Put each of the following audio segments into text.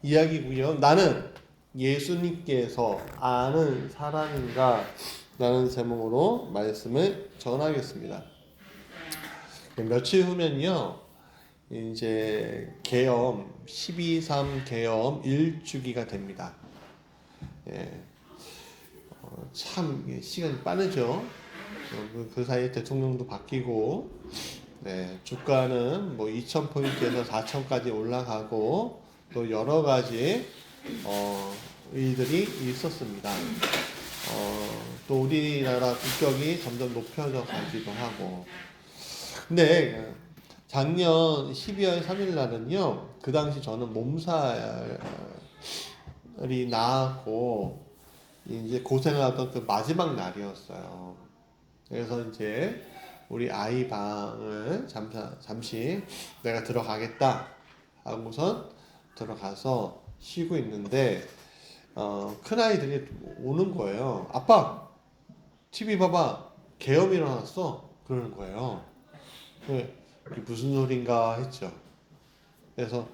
이야기고요. 나는 예수님께서 아는 사람인가? 라는 제목으로 말씀을 전하겠습니다. 며칠 후면요, 이제 계엄 12.3 계엄 1주기가 됩니다. 예, 참 시간이 빠르죠. 그 사이에 대통령도 바뀌고, 네, 주가는 뭐 2,000포인트에서 4,000까지 올라가고 또 여러 가지 일들이 있었습니다. 또 우리나라 국격이 점점 높여져 가기도 하고. 근데 작년 12월 3일 날은요, 그 당시 저는 몸살이 나고 이제 고생하던 그 마지막 날이었어요. 그래서 이제 우리 아이 방을 잠시 내가 들어가겠다 하고선 들어가서 쉬고 있는데 큰 아이들이 오는 거예요. 아빠, TV 봐봐. 계엄 일어났어. 그러는 거예요. 이게 무슨 소린가 했죠. 그래서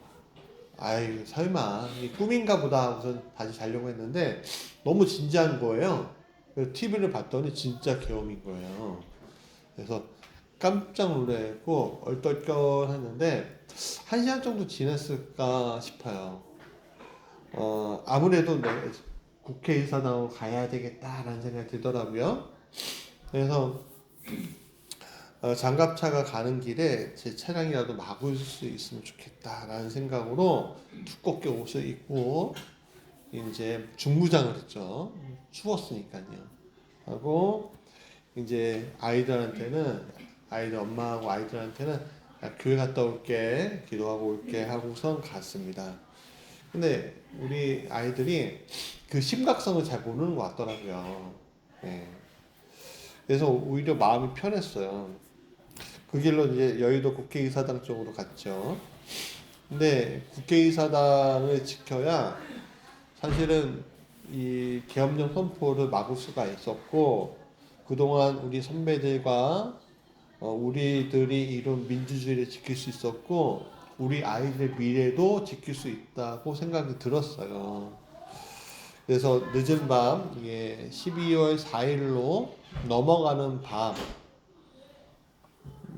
아이 설마 이 꿈인가 보다 하고서 다시 자려고 했는데 너무 진지한 거예요. 그래서 TV를 봤더니 진짜 계엄인 거예요. 그래서 깜짝 놀랐고 얼떨결했는데 1시간 정도 지났을까 싶어요. 아무래도 국회의사당으로 가야 되겠다라는 생각이 들더라고요. 그래서 장갑차가 가는 길에 제 차량이라도 막을 수 있으면 좋겠다라는 생각으로 두껍게 옷을 입고 이제 중무장을 했죠. 추웠으니까요. 하고 이제 아이들 엄마하고 아이들한테는 야, 교회 갔다 올게, 기도하고 올게 하고선 갔습니다. 근데 우리 아이들이 그 심각성을 잘 모르는 것 같더라고요. 네. 그래서 오히려 마음이 편했어요. 그 길로 이제 여의도 국회의사당 쪽으로 갔죠. 근데 국회의사당을 지켜야 사실은 이 계엄령 선포를 막을 수가 있었고, 그동안 우리 선배들과 우리들이 이룬 민주주의를 지킬 수 있었고, 우리 아이들의 미래도 지킬 수 있다고 생각이 들었어요. 그래서 늦은 밤, 이게 12월 4일로 넘어가는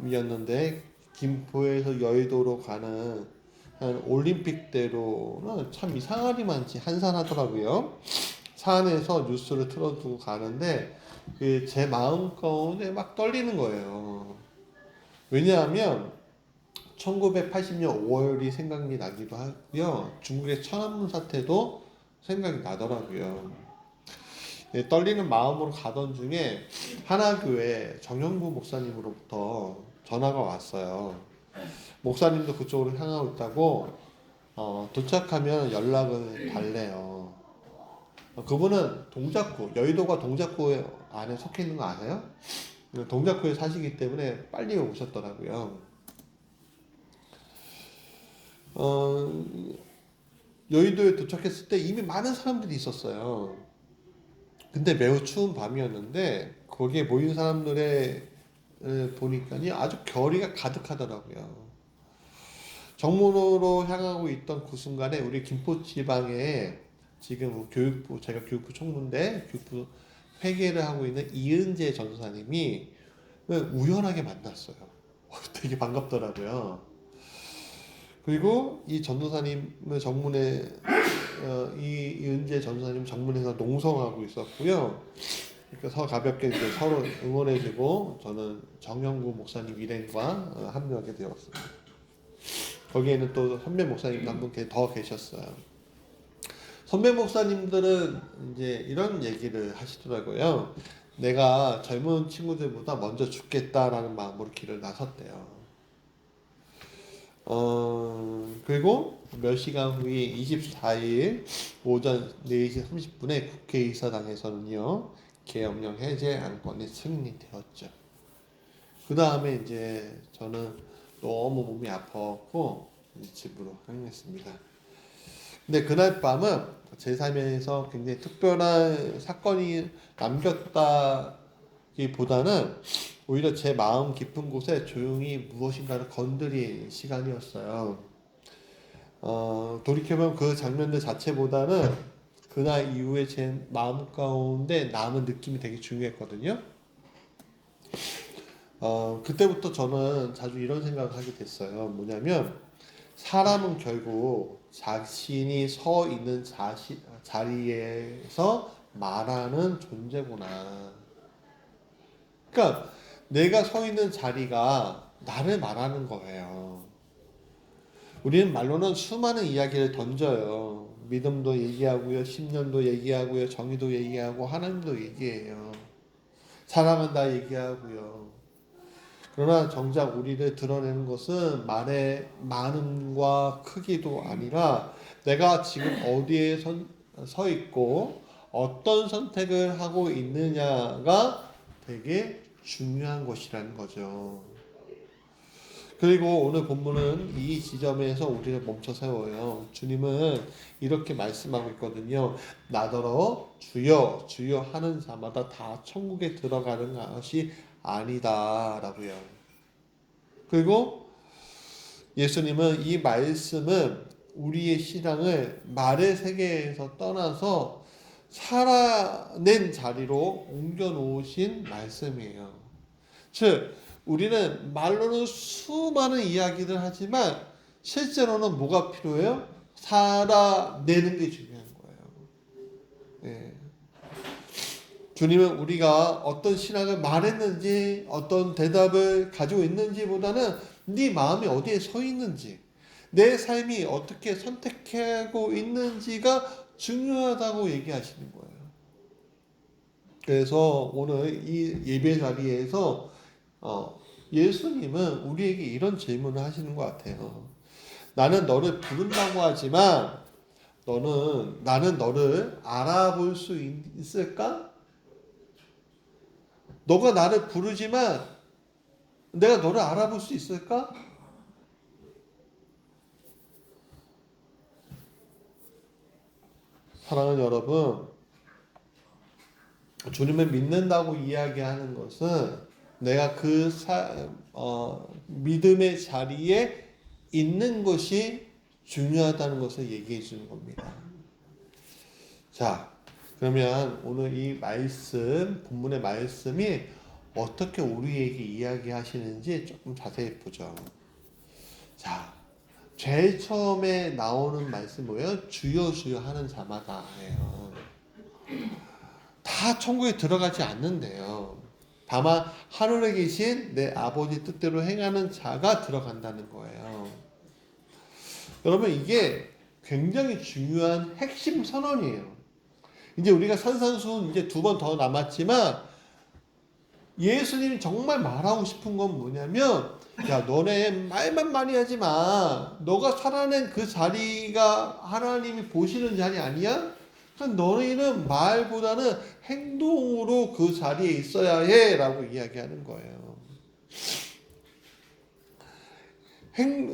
밤이었는데, 김포에서 여의도로 가는 한 올림픽대로는 참 이상하리만치 한산하더라고요. 차 안에서 뉴스를 틀어두고 가는데 제 마음 가운데 막 떨리는 거예요. 왜냐하면 1980년 5월이 생각이 나기도 하고요. 중국의 천안문 사태도 생각이 나더라고요. 예, 떨리는 마음으로 가던 중에 하나교회 정영구 목사님으로부터 전화가 왔어요. 목사님도 그쪽으로 향하고 있다고 도착하면 연락을 달래요. 그분은 동작구, 여의도가 동작구 안에 속해 있는 거 아세요? 동작구에 사시기 때문에 빨리 오셨더라고요. 어, 여의도에 도착했을 때 이미 많은 사람들이 있었어요. 근데 매우 추운 밤이었는데 거기에 모인 사람들의 보니까요 아주 결의가 가득하더라고요. 정문으로 향하고 있던 그 순간에 우리 김포지방에 지금 교육부, 제가 교육부 총무인데 교육부 회계를 하고 있는 이은재 전도사님이 우연하게 만났어요. 되게 반갑더라고요. 그리고 이 전도사님을 정문에 이은재 전도사님 정문에서 농성하고 있었고요. 그래서 가볍게 이제 서로 응원해주고 저는 정영구 목사님 일행과 합류하게 되었습니다. 거기에는 또 선배 목사님도 한 분 더 계셨어요. 선배 목사님들은 이제 이런 얘기를 하시더라고요. 내가 젊은 친구들보다 먼저 죽겠다라는 마음으로 길을 나섰대요. 그리고 몇 시간 후에 24일 오전 4시 30분에 국회의사당에서는요, 계엄령 해제 안건이 승리되었죠. 그 다음에 이제 저는 너무 몸이 아팠고 집으로 향했습니다. 근데 그날 밤은 제 삶에서 굉장히 특별한 사건이 남겼다기보다는 오히려 제 마음 깊은 곳에 조용히 무엇인가를 건드린 시간이었어요. 돌이켜보면 그 장면들 자체보다는 그날 이후에 제 마음 가운데 남은 느낌이 되게 중요했거든요. 그때부터 저는 자주 이런 생각을 하게 됐어요. 뭐냐면 사람은 결국 자신이 서 있는 자리에서 말하는 존재구나. 그러니까 내가 서 있는 자리가 나를 말하는 거예요. 우리는 말로는 수많은 이야기를 던져요. 믿음도 얘기하고요, 신념도 얘기하고요, 정의도 얘기하고 하나님도 얘기해요. 사랑한다 얘기하고요. 그러나 정작 우리를 드러내는 것은 말의 많음과 크기도 아니라 내가 지금 어디에 서 있고 어떤 선택을 하고 있느냐가 되게 중요한 것이라는 거죠. 그리고 오늘 본문은 이 지점에서 우리를 멈춰 세워요. 주님은 이렇게 말씀하고 있거든요. 나더러 주여 주여 하는 자마다 다 천국에 들어가는 것이 아니다 라고요. 그리고 예수님은 이 말씀은 우리의 신앙을 말의 세계에서 떠나서 살아낸 자리로 옮겨 놓으신 말씀이에요. 즉 우리는 말로는 수많은 이야기를 하지만 실제로는 뭐가 필요해요? 살아내는 게 중요한 거예요. 예. 주님은 우리가 어떤 신앙을 말했는지 어떤 대답을 가지고 있는지보다는 네 마음이 어디에 서 있는지 내 삶이 어떻게 선택하고 있는지가 중요하다고 얘기하시는 거예요. 그래서 오늘 이 예배 자리에서 예수님은 우리에게 이런 질문을 하시는 것 같아요. 나는 너를 부른다고 하지만 나는 너를 알아볼 수 있을까? 너가 나를 부르지만 내가 너를 알아볼 수 있을까? 사랑하는 여러분, 주님을 믿는다고 이야기하는 것은 내가 믿음의 자리에 있는 것이 중요하다는 것을 얘기해 주는 겁니다. 자, 그러면 오늘 이 말씀, 본문의 말씀이 어떻게 우리에게 이야기하시는지 조금 자세히 보죠. 자, 제일 처음에 나오는 말씀 뭐예요? 주여 주여 하는 자마다예요. 다 천국에 들어가지 않는데요. 다만 하늘에 계신 내 아버지 뜻대로 행하는 자가 들어간다는 거예요. 여러분 이게 굉장히 중요한 핵심 선언이에요. 이제 우리가 산산수훈 이제 2번 더 남았지만 예수님이 정말 말하고 싶은 건 뭐냐면 야 너네 말만 많이 하지 마. 너가 살아낸 그 자리가 하나님이 보시는 자리 아니야? 너희는 말보다는 행동으로 그 자리에 있어야 해 라고 이야기하는 거예요.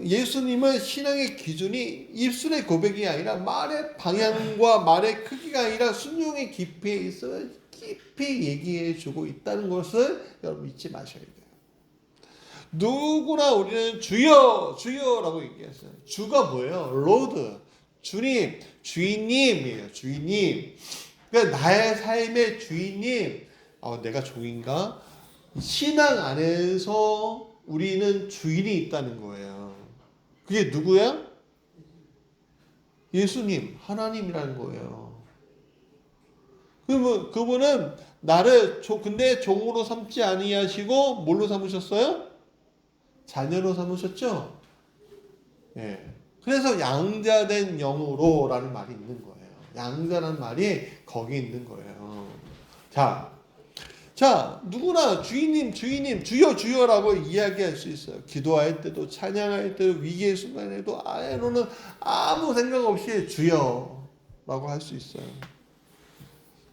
예수님은 신앙의 기준이 입술의 고백이 아니라 말의 방향과 말의 크기가 아니라 순종의 깊이에 있어 깊이 얘기해 주고 있다는 것을 여러분 잊지 마셔야 돼요. 누구나 우리는 주여 주여라고 얘기했어요. 주가 뭐예요? 로드 주님 주인님이에요. 주인님. 그러니까 나의 삶의 주인님. 내가 종인가? 신앙 안에서 우리는 주인이 있다는 거예요. 그게 누구야? 예수님, 하나님이라는 거예요. 그분은 나를 근데 종으로 삼지 아니하시고 뭘로 삼으셨어요? 자녀로 삼으셨죠? 예. 그래서 양자된 영으로라는 말이 있는 거예요. 양자라는 말이 거기 있는 거예요. 자, 누구나 주인님, 주여, 주여라고 이야기할 수 있어요. 기도할 때도, 찬양할 때도, 위기의 순간에도, 아예로는 아무 생각 없이 주여라고 할 수 있어요.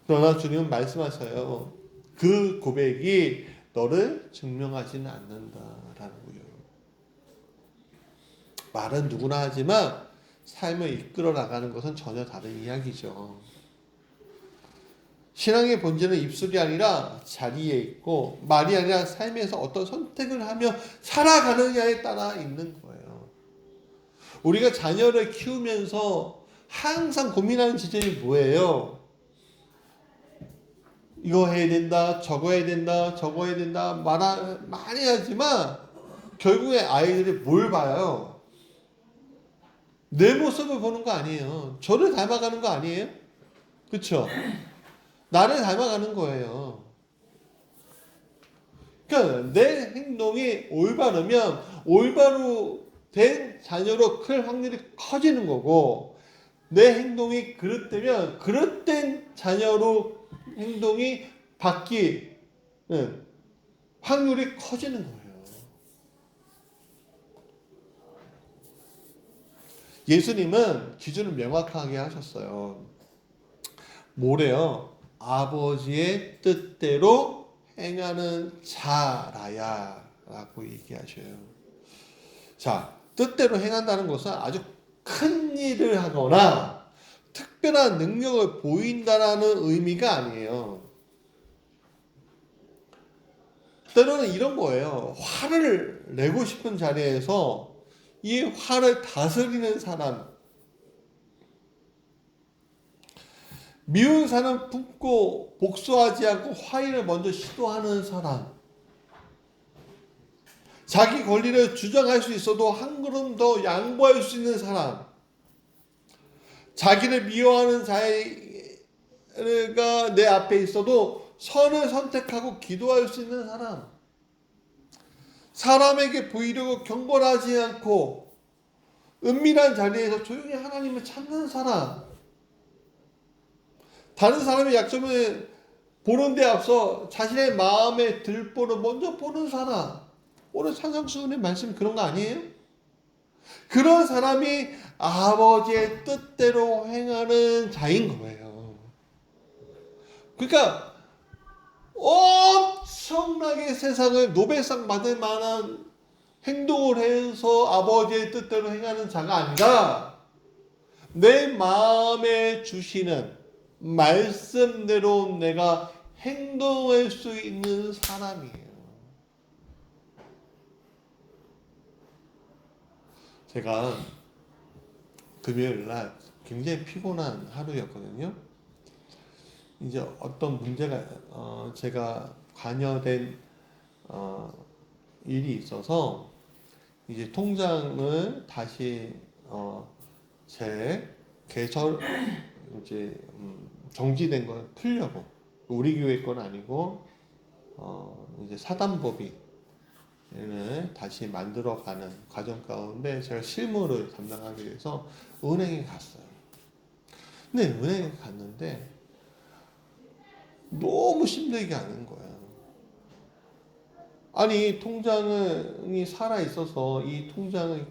그러나 주님은 말씀하셔요. 그 고백이 너를 증명하지는 않는다라는 거예요. 말은 누구나 하지만 삶을 이끌어 나가는 것은 전혀 다른 이야기죠. 신앙의 본질은 입술이 아니라 자리에 있고 말이 아니라 삶에서 어떤 선택을 하며 살아가느냐에 따라 있는 거예요. 우리가 자녀를 키우면서 항상 고민하는 지점이 뭐예요? 이거 해야 된다, 저거 해야 된다, 저거 해야 된다 많이 하지만 결국에 아이들이 뭘 봐요? 내 모습을 보는 거 아니에요. 저를 닮아가는 거 아니에요? 그쵸? 나를 닮아가는 거예요. 그러니까 내 행동이 올바르면 올바로 된 자녀로 클 확률이 커지는 거고, 내 행동이 그릇되면 그릇된 자녀로 행동이 바뀌는 확률이 커지는 거예요. 예수님은 기준을 명확하게 하셨어요. 뭐래요? 아버지의 뜻대로 행하는 자라야 라고 얘기하셔요. 자, 뜻대로 행한다는 것은 아주 큰 일을 하거나 특별한 능력을 보인다라는 의미가 아니에요. 때로는 이런 거예요. 화를 내고 싶은 자리에서 이 화를 다스리는 사람, 미운 사람 품고 복수하지 않고 화해를 먼저 시도하는 사람, 자기 권리를 주장할 수 있어도 한 걸음 더 양보할 수 있는 사람, 자기를 미워하는 자가 내 앞에 있어도 선을 선택하고 기도할 수 있는 사람, 사람에게 보이려고 경건하지 않고 은밀한 자리에서 조용히 하나님을 찾는 사람, 다른 사람의 약점을 보는 데 앞서 자신의 마음의 들보를 먼저 보는 사람. 오늘 산상수훈의 말씀이 그런 거 아니에요? 그런 사람이 아버지의 뜻대로 행하는 자인 거예요. 그러니까 엄청나게 세상을 노벨상 받을 만한 행동을 해서 아버지의 뜻대로 행하는 자가 아니라 내 마음에 주시는 말씀대로 내가 행동할 수 있는 사람이에요. 제가 금요일 날 굉장히 피곤한 하루였거든요. 이제 어떤 문제가 제가 관여된 일이 있어서 이제 통장을 다시 제 개설 이제 정지된 걸 풀려고, 우리 교회 건 아니고 이제 사단법인을 다시 만들어가는 과정 가운데 제가 실무를 담당하기 위해서 은행에 갔어요. 근데 은행에 갔는데 너무 힘들게 하는 거예요. 아니, 통장이 살아 있어서 이 통장을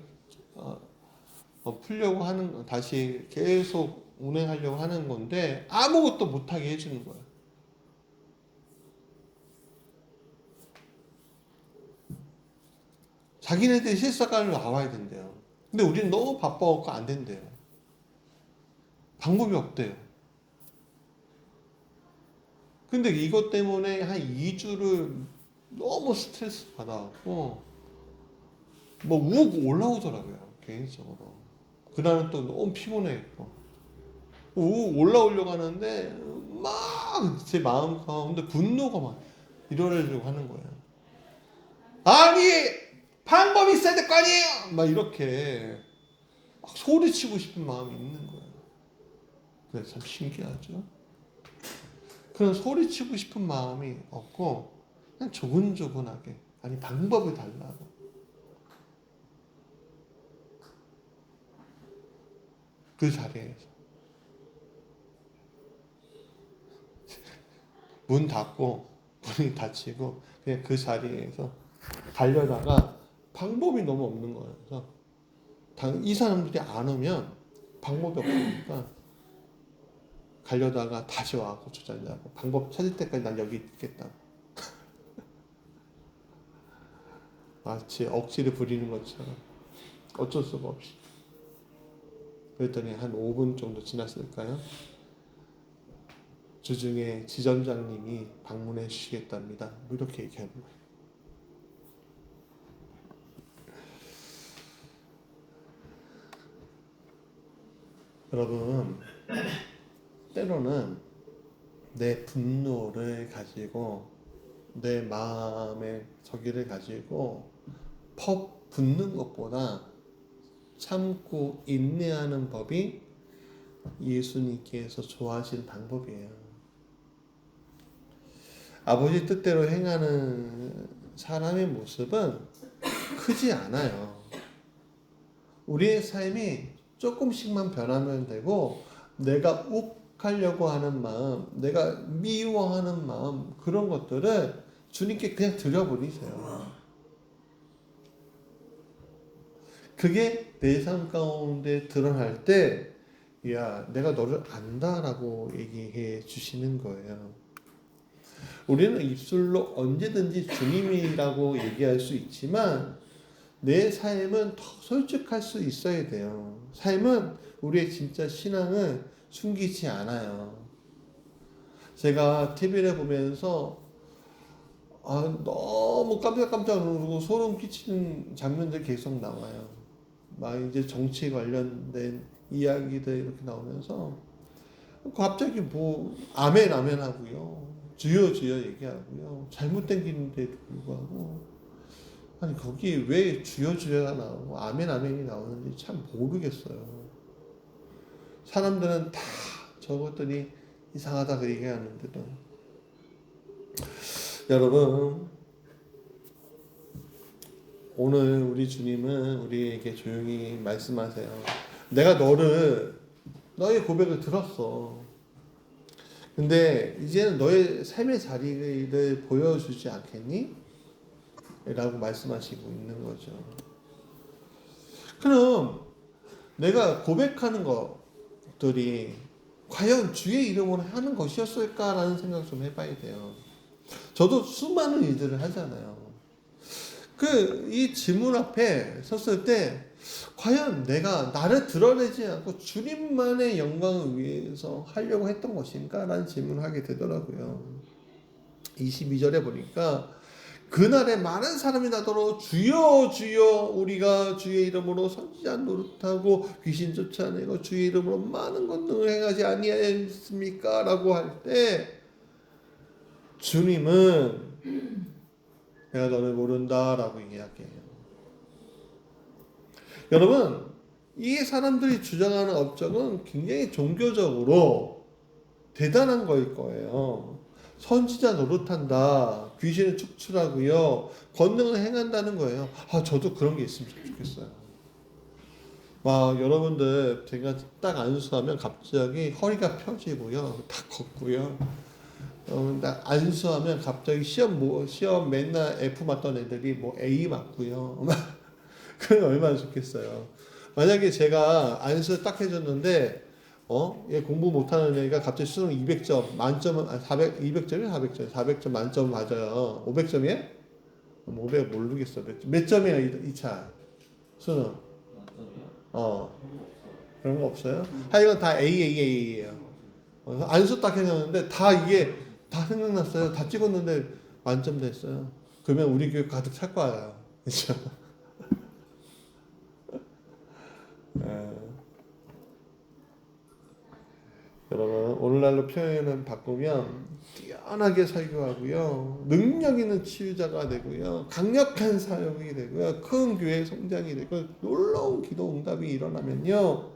풀려고 하는, 다시 계속 운행하려고 하는 건데 아무것도 못하게 해주는 거예요. 자기네들이 실사과를 나와야 된대요. 근데 우리는 너무 바빠갖고 안 된대요. 방법이 없대요. 근데 이것 때문에 한 2주를 너무 스트레스 받아갖고 뭐 욱 올라오더라고요. 개인적으로. 그날은 또 너무 피곤했고 욱 올라오려고 하는데 막 제 마음 가운데 분노가 막 일어나려고 하는 거예요. 아니, 방법이 있어야 될 거 아니에요! 막 이렇게 막 소리치고 싶은 마음이 있는 거예요. 그래서 참 신기하죠. 그런 소리치고 싶은 마음이 없고 그냥 조근조근하게, 아니 방법을 달라고. 그 자리에서 문 닫고 문이 닫히고 그냥 그 자리에서 가려다가 방법이 너무 없는 거예요. 그래서 이 사람들이 안 오면 방법이 없으니까 가려다가 다시 와 고쳐 자려고, 방법 찾을 때까지 난 여기 있겠다. 마치 억지를 부리는 것처럼 어쩔 수가 없이. 그랬더니 한 5분 정도 지났을까요? 주중에 지점장님이 방문해 주시겠답니다. 뭐 이렇게 얘기하는 거예요. 여러분, 때로는 내 분노를 가지고 내 마음의 저기를 가지고 퍽 붙는 것보다 참고 인내하는 법이 예수님께서 좋아하시는 방법이에요. 아버지 뜻대로 행하는 사람의 모습은 크지 않아요. 우리의 삶이 조금씩만 변하면 되고, 내가 욱하려고 하는 마음, 내가 미워하는 마음, 그런 것들을 주님께 그냥 드려버리세요. 그게 내 삶 가운데 드러날 때, 야, 내가 너를 안다라고 얘기해 주시는 거예요. 우리는 입술로 언제든지 주님이라고 얘기할 수 있지만, 내 삶은 더 솔직할 수 있어야 돼요. 삶은 우리의 진짜 신앙은 숨기지 않아요. 제가 TV를 보면서 너무 깜짝깜짝 놀고 소름 끼치는 장면들 계속 나와요. 막 이제 정치 관련된 이야기들 이렇게 나오면서 갑자기 뭐 아멘 아멘 하고요. 주여 주여 얘기하고요. 잘못된 길인데도 불구하고 아니 거기 왜 주여 주여가 나오고 아멘 아멘이 나오는지 참 모르겠어요. 사람들은 다 저것들이 이상하다 그 얘기하는데도 여러분 오늘 우리 주님은 우리에게 조용히 말씀하세요. 내가 너의 고백을 들었어. 근데 이제는 너의 삶의 자리를 보여주지 않겠니? 라고 말씀하시고 있는 거죠. 그럼 내가 고백하는 것들이 과연 주의 이름으로 하는 것이었을까라는 생각 좀 해봐야 돼요. 저도 수많은 일들을 하잖아요. 이 지문 앞에 섰을 때 과연 내가 나를 드러내지 않고 주님만의 영광을 위해서 하려고 했던 것인가? 라는 질문을 하게 되더라고요. 22절에 보니까 그날에 많은 사람이 나더러 주여 주여 우리가 주의 이름으로 선지자 노릇하고 귀신 쫓아내고 주의 이름으로 많은 것들을 행하지 아니하였습니까? 라고 할 때 주님은 내가 너를 모른다 라고 이야기해요. 여러분 이 사람들이 주장하는 업적은 굉장히 종교적으로 대단한 거일 거예요. 선지자 노릇한다, 귀신을 축출하고요, 권능을 행한다는 거예요. 저도 그런 게 있으면 좋겠어요. 막 여러분들 제가 딱 안수하면 갑자기 허리가 펴지고요, 딱 걷고요. 딱 안수하면 갑자기 시험 맨날 F 맞던 애들이 뭐 A 맞고요. 그건 얼마나 좋겠어요. 만약에 제가 안수 딱 해줬는데 얘 공부 못하는 애가 갑자기 수능 200점 만점은 200점이 400점 400점 만점 맞아요. 500점이에요? 500 모르겠어. 몇 점이에요 2차 수능? 그런 거 없어요? 하여간 다 AAA예요. 안수 딱 해놨는데 다 이게 다 생각났어요. 다 찍었는데 만점 됐어요. 그러면 우리 교육 가득 찰 거예요. 그렇죠? 여러분 오늘날로 표현을 바꾸면 뛰어나게 설교하고요, 능력 있는 치유자가 되고요, 강력한 사역이 되고요, 큰 교회 성장이 되고 놀라운 기도 응답이 일어나면요,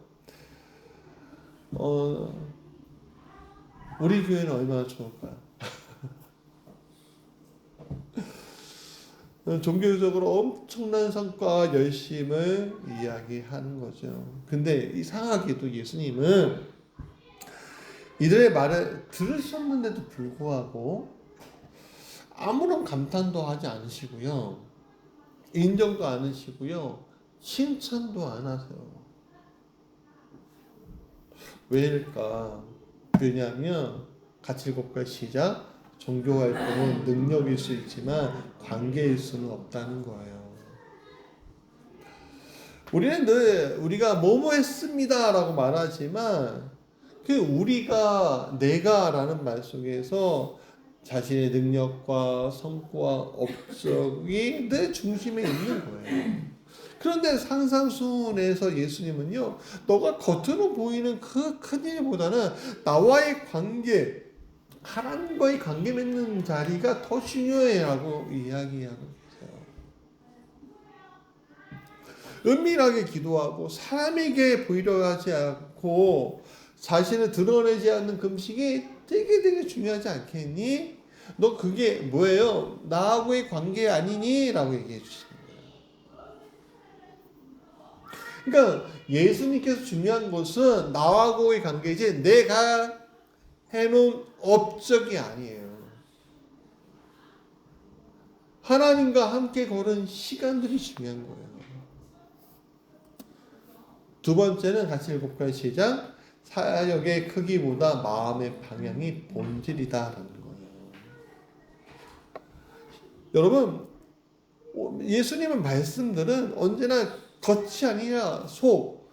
우리 교회는 얼마나 좋을까요? 종교적으로 엄청난 성과와 열심을 이야기하는 거죠. 근데 이상하게도 예수님은 이들의 말을 들으셨는데도 불구하고 아무런 감탄도 하지 않으시고요, 인정도 안 하시고요, 칭찬도 안 하세요. 왜일까? 왜냐하면 같이 읽어볼까요? 시작. 종교 활동은 능력일 수 있지만 관계일 수는 없다는 거예요. 우리는 늘 우리가 뭐뭐 했습니다라고 말하지만 내가라는 말 속에서 자신의 능력과 성과와 업적이 늘 중심에 있는 거예요. 그런데 산상수훈에서 예수님은요, 너가 겉으로 보이는 그 큰 일보다는 나와의 관계, 하나님과의 관계 맺는 자리가 더 중요해라고 이야기하고 있어요. 은밀하게 기도하고 사람에게 보이려 하지 않고 자신을 드러내지 않는 금식이 되게 중요하지 않겠니? 너 그게 뭐예요? 나하고의 관계 아니니? 라고 얘기해 주시는 거예요. 그러니까 예수님께서 중요한 것은 나하고의 관계이지 내가 해놓은 업적이 아니에요. 하나님과 함께 걸은 시간들이 중요한 거예요. 두 번째는 같이 읽어볼까요? 시작. 사역의 크기보다 마음의 방향이 본질이다라는 거예요. 여러분, 예수님의 말씀들은 언제나 겉이 아니라 속,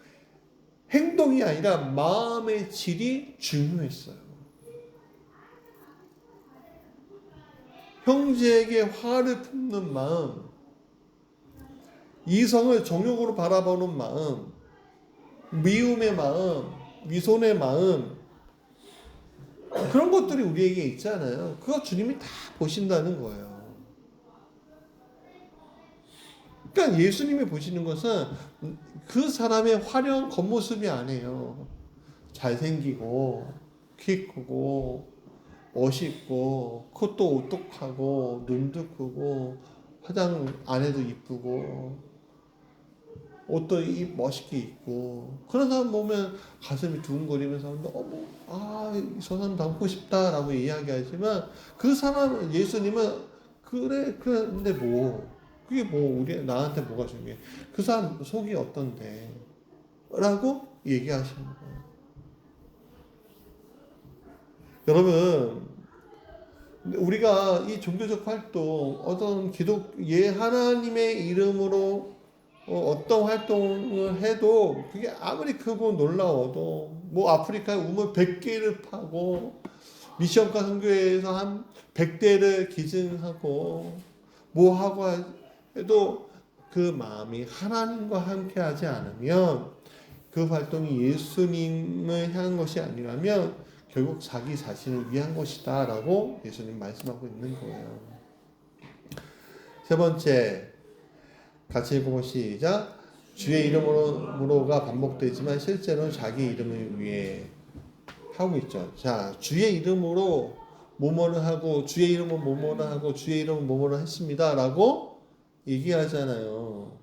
행동이 아니라 마음의 질이 중요했어요. 형제에게 화를 품는 마음, 이성을 정욕으로 바라보는 마음, 미움의 마음, 위선의 마음, 그런 것들이 우리에게 있잖아요. 그거 주님이 다 보신다는 거예요. 그러니까 예수님이 보시는 것은 그 사람의 화려한 겉모습이 아니에요. 잘생기고 키 크고 멋있고 콧도 오똑하고 눈도 크고 화장 안 해도 이쁘고 옷도 멋있게 입고 그런 사람 보면 가슴이 두근거리면서 이 사람 닮고 싶다라고 이야기하지만 그 사람 예수님은 그런데 그게 나한테 뭐가 중요해? 그 사람 속이 어떤데? 라고 얘기하시는 거예요. 여러분, 우리가 이 종교적 활동, 어떤 하나님의 이름으로 어떤 활동을 해도 그게 아무리 크고 놀라워도 아프리카에 우물 100개를 파고 미션과 선교회에서 한 100대를 기증하고 하고 해도 그 마음이 하나님과 함께 하지 않으면 그 활동이 예수님을 향한 것이 아니라면 결국 자기 자신을 위한 것이다 라고 예수님 말씀하고 있는 거예요. 세 번째, 같이 읽어보 시작. 주의 이름으로가 반복되지만 실제로는 자기 이름을 위해 하고 있죠. 자, 주의 이름으로 뭐뭐를 하고 주의 이름은 뭐뭐를 하고 주의 이름은 뭐뭐를 했습니다 라고 얘기하잖아요.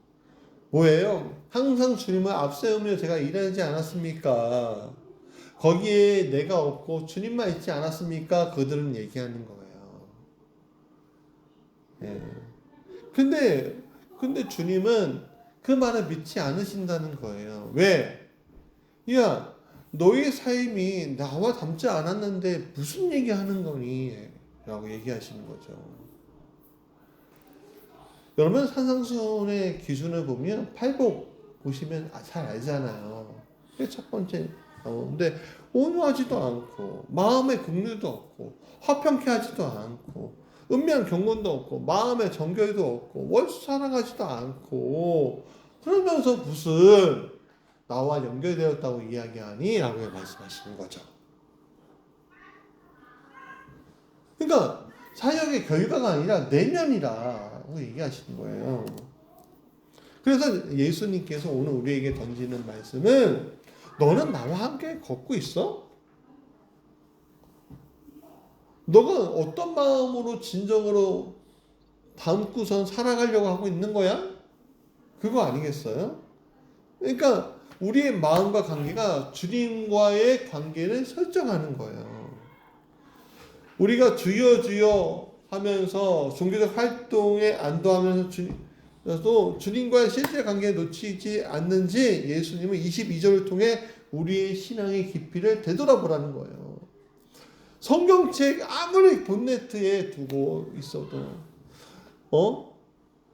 뭐예요? 항상 주님을 앞세우며 제가 일하지 않았습니까? 거기에 내가 없고 주님만 있지 않았습니까? 그들은 얘기하는 거예요. 예. 근데 주님은 그 말을 믿지 않으신다는 거예요. 왜? 야, 너의 삶이 나와 닮지 않았는데 무슨 얘기하는 거니? 라고 얘기하시는 거죠. 여러분, 산상수훈의 기준을 보면 팔복 보시면 잘 알잖아요. 그게 첫 번째. 근데 온유하지도 않고 마음의 긍휼도 없고 화평케 하지도 않고 은밀한 경건도 없고 마음의 정결도 없고 월수 사랑하지도 않고 그러면서 무슨 나와 연결되었다고 이야기하니? 라고 말씀하시는 거죠. 그러니까 사역의 결과가 아니라 내면이라고 얘기하시는 거예요. 그래서 예수님께서 오늘 우리에게 던지는 말씀은 너는 나와 함께 걷고 있어? 너가 어떤 마음으로 진정으로 담고선 살아가려고 하고 있는 거야? 그거 아니겠어요? 그러니까 우리의 마음과 관계가 주님과의 관계를 설정하는 거예요. 우리가 주여 주여 하면서 종교적 활동에 안도하면서 주님과의 실제 관계에 놓치지 않는지 예수님은 22절을 통해 우리의 신앙의 깊이를 되돌아보라는 거예요. 성경책 아무리 본네트에 두고 있어도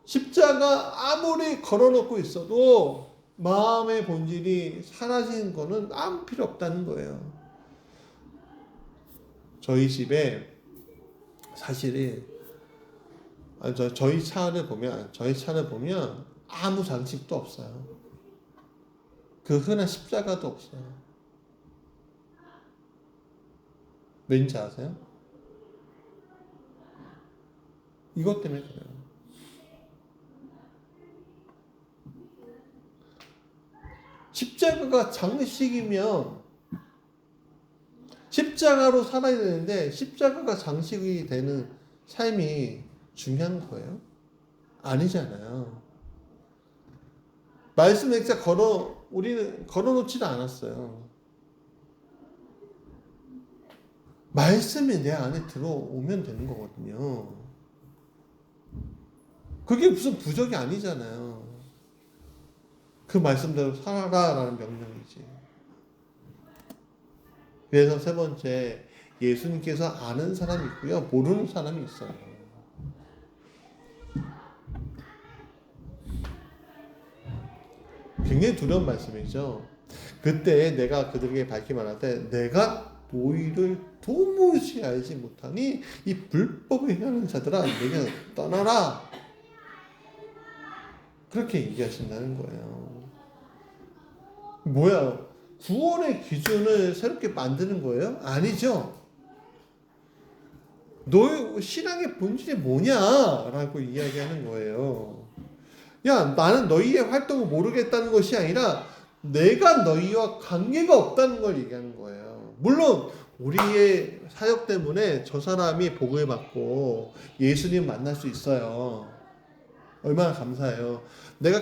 십자가 아무리 걸어놓고 있어도 마음의 본질이 사라지는 거는 아무 필요 없다는 거예요. 저희 집에 사실은 저희 차를 보면 아무 장식도 없어요. 그 흔한 십자가도 없어요. 왠지 아세요? 이것 때문에 그래요. 십자가가 장식이면 십자가로 살아야 되는데 십자가가 장식이 되는 삶이 중요한 거예요? 아니잖아요. 말씀 액자 우리는 걸어놓지도 않았어요. 말씀이 내 안에 들어오면 되는 거거든요. 그게 무슨 부적이 아니잖아요. 그 말씀대로 살아라라는 명령이지. 그래서 세 번째, 예수님께서 아는 사람이 있고요, 모르는 사람이 있어요. 굉장히 두려운 말씀이죠. 그때 내가 그들에게 밝히 말하되 내가 너희를 도무지 알지 못하니 이 불법을 행하는 자들아 내게 떠나라. 그렇게 얘기하신다는 거예요. 뭐야? 구원의 기준을 새롭게 만드는 거예요? 아니죠. 너의 신앙의 본질이 뭐냐라고 이야기하는 거예요. 야, 나는 너희의 활동을 모르겠다는 것이 아니라 내가 너희와 관계가 없다는 걸 얘기하는 거예요. 물론 우리의 사역 때문에 저 사람이 복을 받고 예수님 만날 수 있어요. 얼마나 감사해요. 내가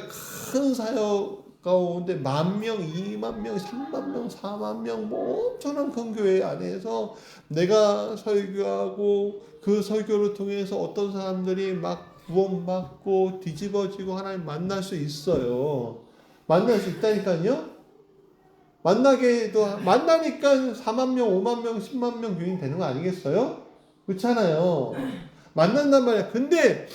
큰 사역 가운데 10,000명, 20,000명, 30,000명, 40,000명 뭐 엄청난 큰 교회 안에서 내가 설교하고 그 설교를 통해서 어떤 사람들이 막 구원받고 뒤집어지고 하나님 만날 수 있어요. 만날 수 있다니까요. 만나니까 4만 명, 5만 명, 10만 명 교인 되는 거 아니겠어요? 그렇잖아요. 만난단 말이야. 근데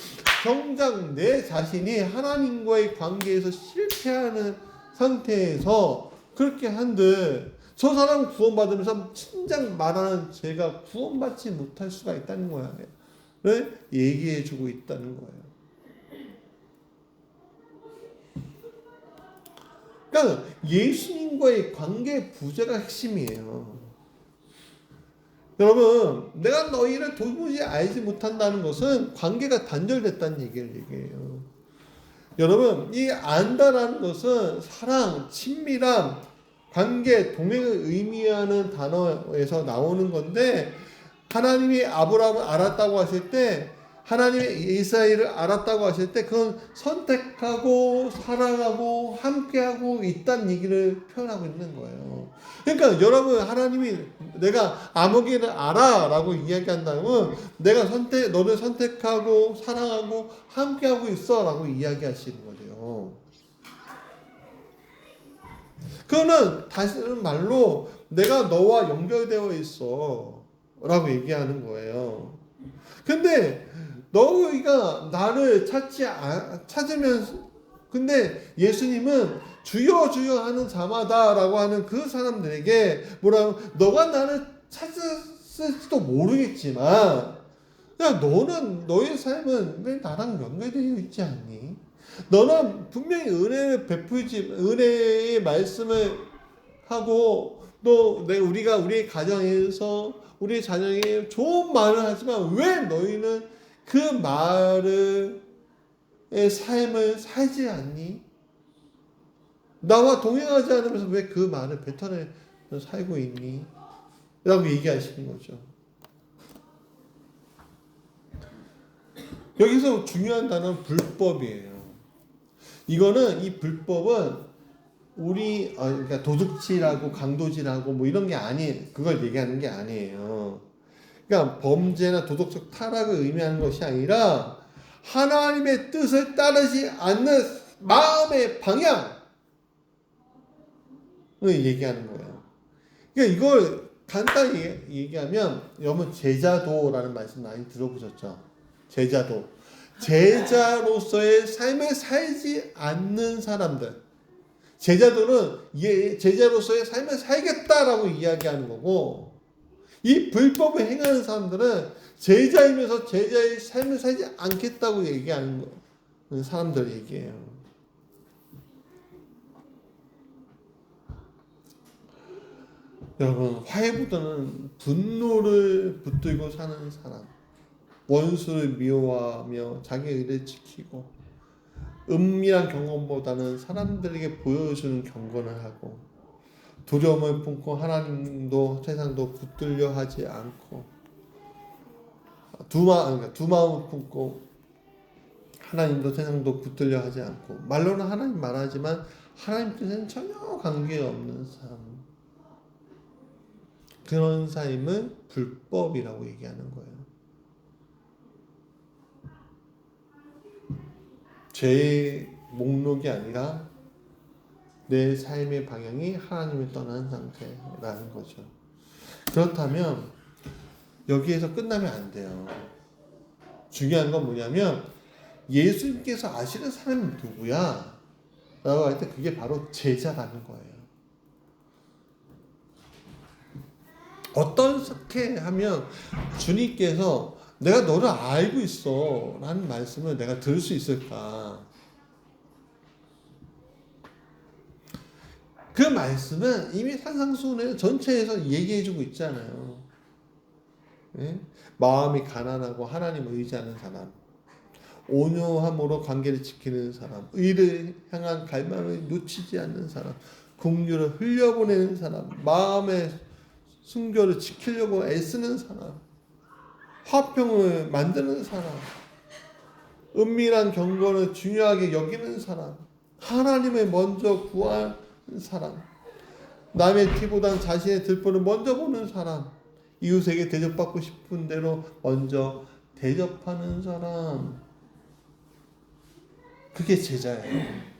정작 내 자신이 하나님과의 관계에서 실패하는 상태에서 그렇게 한들 저 사람 구원받으면서 진작 말하는 제가 구원받지 못할 수가 있다는 거야. 를 얘기해 주고 있다는 거예요. 그러니까 예수님과의 관계 부재가 핵심이에요. 여러분, 내가 너희를 도무지 알지 못한다는 것은 관계가 단절됐다는 얘기예요. 여러분, 이 안다라는 것은 사랑, 친밀함, 관계, 동행을 의미하는 단어에서 나오는 건데 하나님이 아브라함을 알았다고 하실 때 하나님이 이스라엘을 알았다고 하실 때 그건 선택하고 사랑하고 함께하고 있다는 얘기를 표현하고 있는 거예요. 그러니까 여러분 하나님이 내가 아무개를 알아 라고 이야기한다면 내가 너를 선택하고 사랑하고 함께하고 있어 라고 이야기하시는 거죠. 그거는 다시는 말로 내가 너와 연결되어 있어 라고 얘기하는 거예요. 근데 너희가 나를 찾으면서 근데 예수님은 주여 주여 하는 자마다라고 하는 그 사람들에게 뭐라면 너가 나를 찾았을지도 모르겠지만 야 너는 너의 삶은 왜 나랑 연결되어 있지 않니? 너는 분명히 은혜를 베풀지 은혜의 말씀을 하고 또 우리가 우리의 가정에서 우리 자녀에게 좋은 말을 하지만 왜 너희는 그 말의 삶을 살지 않니? 나와 동행하지 않으면서 왜 그 말을 뱉어내 살고 있니? 라고 얘기하시는 거죠. 여기서 중요한 단어는 불법이에요. 이 불법은 그러니까 도둑질하고 강도질하고 뭐 이런 게 그걸 얘기하는 게 아니에요. 그러니까 범죄나 도덕적 타락을 의미하는 것이 아니라 하나님의 뜻을 따르지 않는 마음의 방향을 얘기하는 거예요. 그러니까 이걸 간단히 얘기하면 여러분 제자도라는 말씀 많이 들어보셨죠? 제자로서의 삶을 살지 않는 사람들. 제자로서의 삶을 살겠다라고 이야기하는 거고 이 불법을 행하는 사람들은 제자이면서 제자의 삶을 살지 않겠다고 얘기하는 사람들 얘기예요. 여러분, 화해보다는 분노를 붙들고 사는 사람, 원수를 미워하며 자기 의를 지키고, 은밀한 경험보다는 사람들에게 보여주는 경건을 하고, 두려움을 품고 하나님도 세상도 붙들려 하지 않고, 두 마음을 품고 하나님도 세상도 붙들려 하지 않고, 말로는 하나님 말하지만 하나님 뜻에는 전혀 관계없는 삶, 그런 삶을 불법이라고 얘기하는 거예요. 죄의 목록이 아니라 내 삶의 방향이 하나님을 떠난 상태라는 거죠. 그렇다면 여기에서 끝나면 안 돼요. 중요한 건 뭐냐면 예수님께서 아시는 사람이 누구야? 라고 할 때 그게 바로 제자라는 거예요. 어떻게 하면 주님께서 내가 너를 알고 있어 라는 말씀을 내가 들을 수 있을까? 그 말씀은 이미 산상수훈의 전체에서 얘기해주고 있잖아요. 네? 마음이 가난하고 하나님을 의지하는 사람, 온유함으로 관계를 지키는 사람, 의를 향한 갈망을 놓치지 않는 사람, 긍휼을 흘려보내는 사람, 마음의 순교를 지키려고 애쓰는 사람, 화평을 만드는 사람, 은밀한 경건을 중요하게 여기는 사람, 하나님을 먼저 구하는 사람, 남의 티보단 자신의 들보를 먼저 보는 사람, 이웃에게 대접받고 싶은 대로 먼저 대접하는 사람, 그게 제자예요.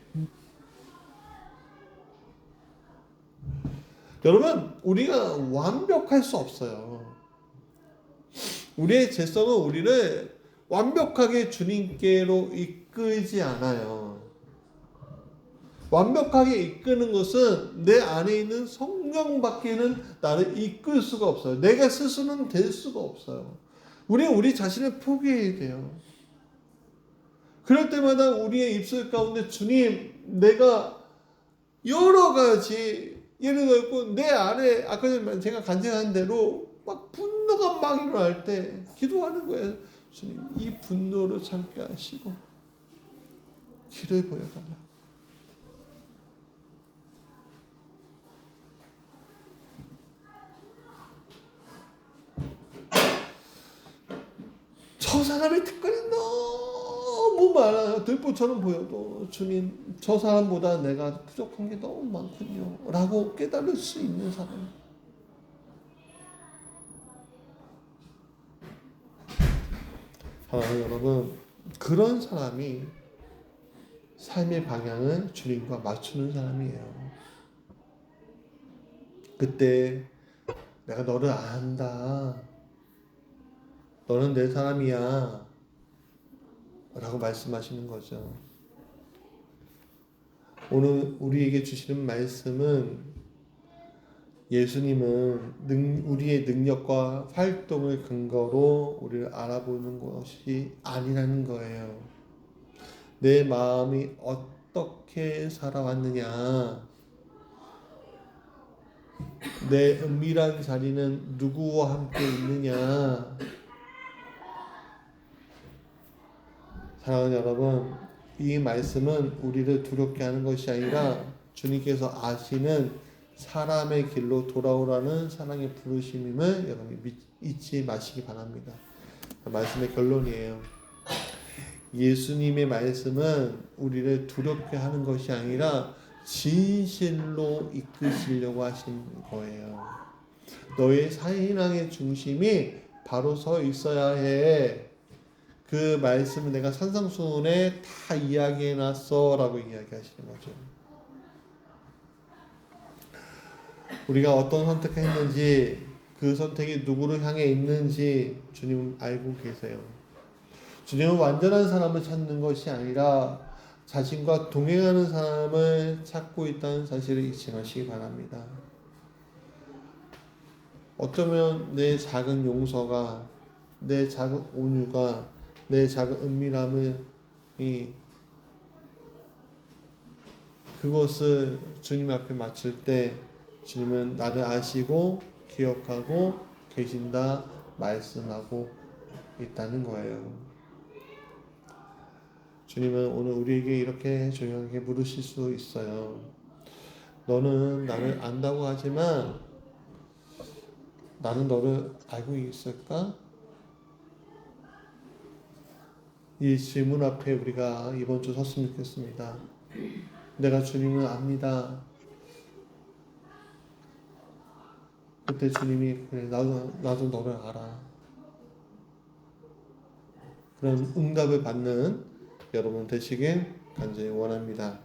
여러분, 우리가 완벽할 수 없어요. 우리의 죄성은 우리를 완벽하게 주님께로 이끌지 않아요. 완벽하게 이끄는 것은 내 안에 있는 성령밖에는 나를 이끌 수가 없어요. 내가 스스로는 될 수가 없어요. 우리 자신을 포기해야 돼요. 그럴 때마다 우리의 입술 가운데 주님, 내가 여러 가지 예를 들고 내 안에 아까 전에 제가 간증한 대로 막 분노가 막 일어날 때 기도하는 거예요. 주님, 이 분노를 참게 하시고 길을 보여달라. 저 사람의 특권이 너무 많아요. 들보처럼 보여도 주님, 저 사람보다 내가 부족한 게 너무 많군요 라고 깨달을 수 있는 사람. 여러분, 그런 사람이 삶의 방향을 주님과 맞추는 사람이에요. 그때 내가 너를 안다, 너는 내 사람이야 라고 말씀하시는 거죠. 오늘 우리에게 주시는 말씀은 예수님은 우리의 능력과 활동을 근거로 우리를 알아보는 것이 아니라는 거예요. 내 마음이 어떻게 살아왔느냐, 내 은밀한 자리는 누구와 함께 있느냐. 사랑하는 여러분, 이 말씀은 우리를 두렵게 하는 것이 아니라 주님께서 아시는 사람의 길로 돌아오라는 사랑의 부르심임을 여러분이 잊지 마시기 바랍니다. 말씀의 결론이에요. 예수님의 말씀은 우리를 두렵게 하는 것이 아니라 진실로 이끄시려고 하신 거예요. 너의 신앙의 중심이 바로 서 있어야 해. 그 말씀을 내가 산상수훈에 다 이야기해놨어 라고 이야기하시는 거죠. 우리가 어떤 선택을 했는지, 그 선택이 누구를 향해 있는지 주님은 알고 계세요. 주님은 완전한 사람을 찾는 것이 아니라 자신과 동행하는 사람을 찾고 있다는 사실을 잊지 마시기 바랍니다. 어쩌면 내 작은 용서가, 내 작은 온유가, 내 작은 은밀함을 그것을 주님 앞에 맞출 때 주님은 나를 아시고 기억하고 계신다 말씀하고 있다는 거예요. 주님은 오늘 우리에게 이렇게 조용하게 물으실 수 있어요. 너는 나를 안다고 하지만 나는 너를 알고 있을까? 이 질문 앞에 우리가 이번 주 섰으면 좋겠습니다. 내가 주님을 압니다. 그때 주님이 그래, 나도 너를 알아. 그런 응답을 받는 여러분 되시길 간절히 원합니다.